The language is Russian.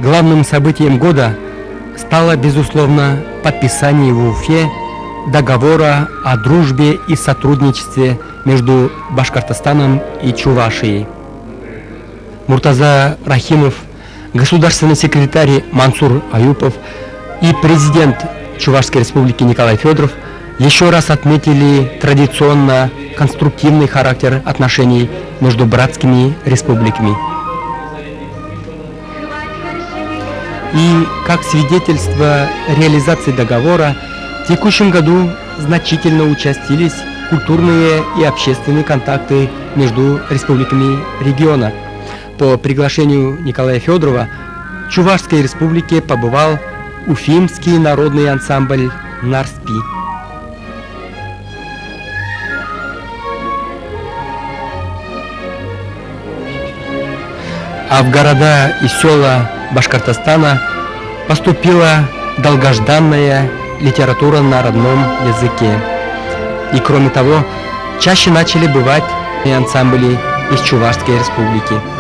Главным событием года стало, безусловно, подписание в Уфе договора о дружбе и сотрудничестве между Башкортостаном и Чувашией. Муртаза Рахимов, государственный секретарь Мансур Аюпов и президент Чувашской республики Николай Федоров еще раз отметили традиционно конструктивный характер отношений между братскими республиками. И как свидетельство реализации договора, в текущем году значительно участились культурные и общественные контакты между республиками региона. По приглашению Николая Федорова в Чувашской республике побывал Уфимский народный ансамбль «Нарспи». А в города и села Башкортостана поступила долгожданная литература на родном языке. И кроме того, чаще начали бывать ансамбли из Чувашской республики.